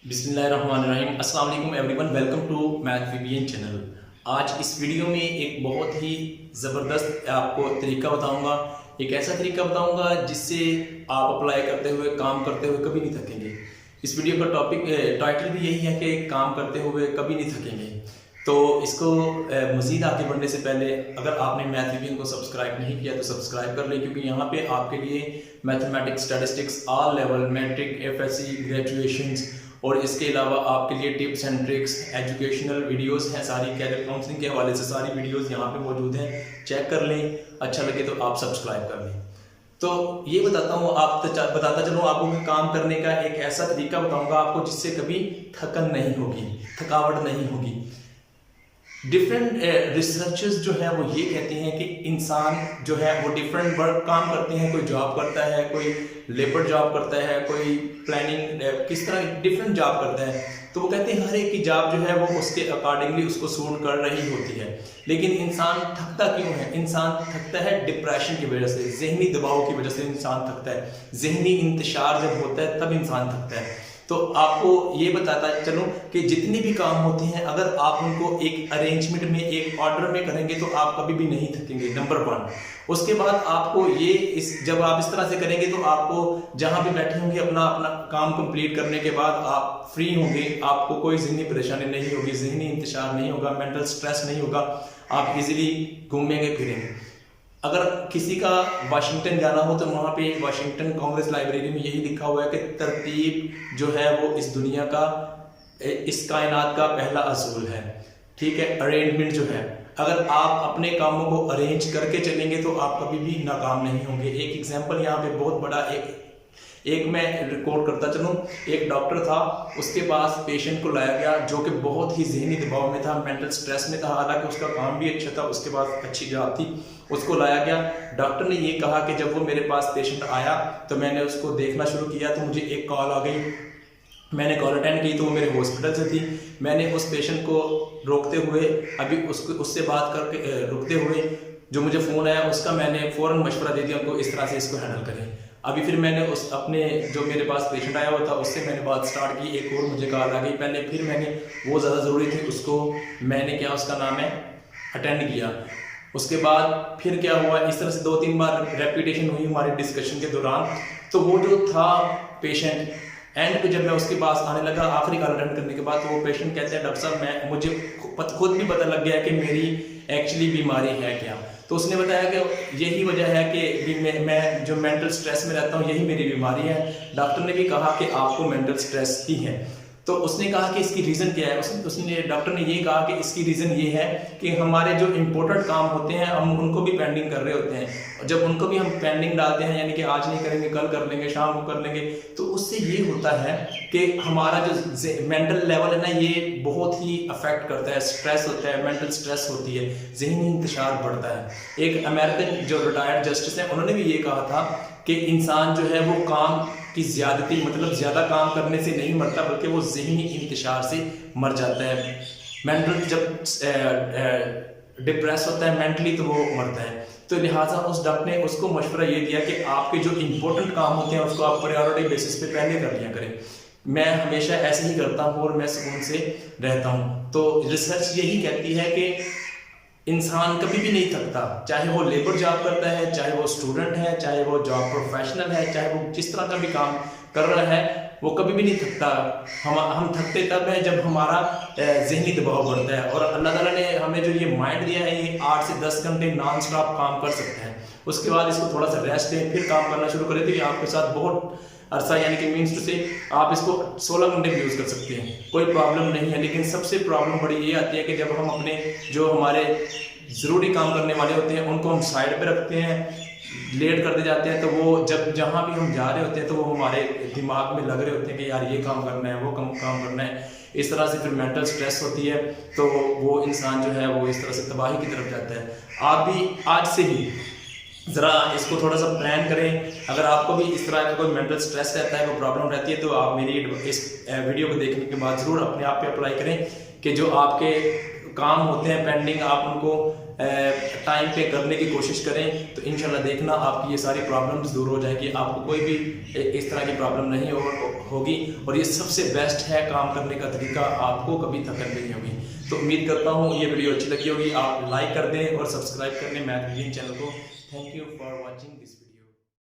बिस्मिल्लाहिर्रहमानिर्रहीम। अस्सलाम वालेकुम everyone, welcome to math VBN channel. आज इस वीडियो में एक बहुत ही ज़बरदस्त आपको तरीका बताऊंगा। एक ऐसा तरीका बताऊंगा जिससे आप अप्लाई करते हुए, काम करते हुए कभी नहीं थकेंगे। इस वीडियो का टाइटल भी यही है कि काम करते हुए कभी नहीं थकेंगे। तो इसको मज़ीद आगे बढ़ने से पहले अगर आपने मैथ वीबीएन को सब्सक्राइब नहीं किया तो सब्सक्राइब कर लें, क्योंकि यहाँ पे आपके लिए mathematics, statistics, all level, matric, FSc, graduations और इसके अलावा आपके लिए tips and tricks, educational videos हैं, सारी कैरियर काउंसलिंग के हवाले से सारी वीडियोस यहाँ पे मौजूद हैं। चेक कर लें, अच्छा लगे तो आप सब्सक्राइब कर लें। तो ये बताता हूँ, बताता चलूँ आपको कि काम करने का एक ऐसा तरीका बताऊंगा आपको जिससे कभी थकन नहीं होगी, थकावट नहीं होगी। डिफरेंट रिसर्चर्स जो है वो ये कहते हैं कि इंसान जो है वो डिफरेंट वर्क काम करते हैं। कोई जॉब करता है, कोई लेबर जॉब करता है, कोई प्लानिंग किस तरह डिफरेंट जॉब करता है। तो वो कहते हैं हर एक की जॉब जो है वो उसके अकॉर्डिंगली उसको सूट कर रही होती है। लेकिन इंसान थकता क्यों है? इंसान थकता है डिप्रेशन की वजह से, जहनी दबाव की वजह से इंसान थकता है। जहनी इंतशार जब होता है तब इंसान थकता है। तो आपको ये बताता चलूं कि जितने भी काम होते हैं अगर आप उनको एक अरेंजमेंट में, एक ऑर्डर में करेंगे तो आप कभी भी नहीं थकेंगे, नंबर 1। उसके बाद आपको ये जब आप इस तरह से करेंगे तो आपको जहां भी बैठे होंगे अपना अपना काम कंप्लीट करने के बाद आप फ्री होंगे, आपको कोई ज़हनी परेशानी नहीं होगी, ज़हनी इंतशार नहीं होगा, मेंटल स्ट्रेस नहीं होगा, आप इजीली घूमेंगे फिरेंगे। अगर किसी का वाशिंगटन जाना हो तो वहाँ पे वाशिंगटन कांग्रेस लाइब्रेरी में यही लिखा हुआ है कि तरतीब जो है वो इस दुनिया का, इस कायनात का पहला असूल है। ठीक है, अरेंजमेंट जो है, अगर आप अपने कामों को अरेंज करके चलेंगे तो आप कभी भी नाकाम नहीं होंगे। एक एग्जांपल यहाँ पे बहुत बड़ा एक मैं रिकॉर्ड करता चलूँ। एक डॉक्टर था, उसके पास पेशेंट को लाया गया जो कि बहुत ही जहनी दबाव में था, मेंटल स्ट्रेस में था। हालांकि उसका काम भी अच्छा था, उसके पास अच्छी जॉब थी। उसको लाया गया, डॉक्टर ने ये कहा कि जब वो मेरे पास पेशेंट आया तो मैंने उसको देखना शुरू किया तो मुझे एक कॉल आ गई। मैंने कॉल अटेंड की तो वो मेरे हॉस्पिटल से थी। मैंने उस पेशेंट को रोकते हुए, अभी उससे बात करके रुकते हुए जो मुझे फ़ोन आया उसका मैंने फ़ौरन मशवरा दे दिया उनको, इस तरह से इसको हैंडल करें। अभी फिर मैंने उस अपने जो मेरे पास पेशेंट आया हुआ था उससे मैंने बात स्टार्ट की। एक और मुझे कॉल आ गई, फिर मैंने वो ज़्यादा ज़रूरी थी उसको मैंने क्या उसका नाम है अटेंड किया। उसके बाद फिर क्या हुआ, इस तरह से 2-3 बार रेपिटेशन हुई हमारी डिस्कशन के दौरान। तो वो जो था पेशेंट, एंड पे जब मैं उसके पास आने लगा आखिरी कॉल अटेंड करने के बाद, तो वो पेशेंट कहते हैं डॉक्टर साहब मुझे खुद भी पता लग गया कि मेरी एक्चुअली बीमारी है क्या। तो उसने बताया कि यही वजह है कि मैं जो मेंटल स्ट्रेस में रहता हूँ यही मेरी बीमारी है। डॉक्टर ने भी कहा कि आपको मेंटल स्ट्रेस ही है। तो उसने कहा कि इसकी रीज़न क्या है? उसने डॉक्टर ने ये कहा कि इसकी रीज़न ये है कि हमारे जो इम्पोर्टेंट काम होते हैं हम उनको भी पेंडिंग कर रहे होते हैं, और जब उनको भी हम पेंडिंग डालते हैं, यानी कि आज नहीं करेंगे कल कर लेंगे, शाम को कर लेंगे, तो उससे ये होता है कि हमारा जो मेंटल लेवल है ना ये बहुत ही अफेक्ट करता है, स्ट्रेस होता है, मेंटल स्ट्रेस होती है, जहनी इंतशार बढ़ता है। एक अमेरिकन जो रिटायर्ड जस्टिस है उन्होंने भी ये कहा था कि इंसान जो है वो काम की ज्यादती, मतलब ज्यादा काम करने से नहीं मरता बल्कि वो जहनी इंतशार से मर जाता है। मेंटल जब डिप्रेस होता है मेंटली तो वो मरता है। तो लिहाजा उस डॉक्टर ने उसको मशवरा ये दिया कि आपके जो इंपॉर्टेंट काम होते हैं उसको आप प्रायोरिटी बेसिस पे पहले कर लिया करें। मैं हमेशा ऐसे ही करता हूँ और मैं सुकून से रहता हूँ। तो रिसर्च यही कहती है कि इंसान कभी भी नहीं थकता, चाहे वो लेबर जॉब करता है, चाहे वो स्टूडेंट है, चाहे वो जॉब प्रोफेशनल है, चाहे वो जिस तरह का भी काम कर रहा है, वो कभी भी नहीं थकता। हम थकते तब है जब हमारा जहनी दबाव बढ़ता है। और अल्लाह ताला ने हमें जो ये माइंड दिया है ये 8 से 10 घंटे नॉन स्टॉप काम कर सकते हैं। उसके बाद इसको थोड़ा सा रेस्ट दें, फिर काम करना शुरू करें। तो ये आपके साथ बहुत अरसा, यानी कि मीन्स टू से आप इसको 16 घंटे भी यूज़ कर सकते हैं, कोई प्रॉब्लम नहीं है। लेकिन सबसे प्रॉब्लम बड़ी ये आती है कि जब हम अपने जो हमारे ज़रूरी काम करने वाले होते हैं उनको हम साइड पे रखते हैं, लेट करते जाते हैं, तो वो जब जहाँ भी हम जा रहे होते हैं तो वो हमारे दिमाग में लग रहे होते हैं कि यार ये काम करना है, वो काम करना है। इस तरह से फिर मेंटल स्ट्रेस होती है, तो वो इंसान जो है वो इस तरह से तबाही की तरफ जाता है। आप भी आज से ही ज़रा इसको थोड़ा सा प्लान करें। अगर आपको भी इस तरह का कोई मेंटल स्ट्रेस रहता है, कोई प्रॉब्लम रहती है, तो आप मेरी इस वीडियो को देखने के बाद ज़रूर अपने आप पे अप्लाई करें कि जो आपके काम होते हैं पेंडिंग, आप उनको टाइम पे करने की कोशिश करें तो इंशाल्लाह देखना आपकी ये सारी प्रॉब्लम्स दूर हो जाएगी, आपको कोई भी इस तरह की प्रॉब्लम नहीं होगी। और ये सबसे बेस्ट है काम करने का तरीका, आपको कभी थकन नहीं होगी। तो उम्मीद करता हूँ ये वीडियो अच्छी लगी होगी, आप लाइक कर दें और सब्सक्राइब कर लें मैथ विपियन चैनल को। Thank you for watching this video.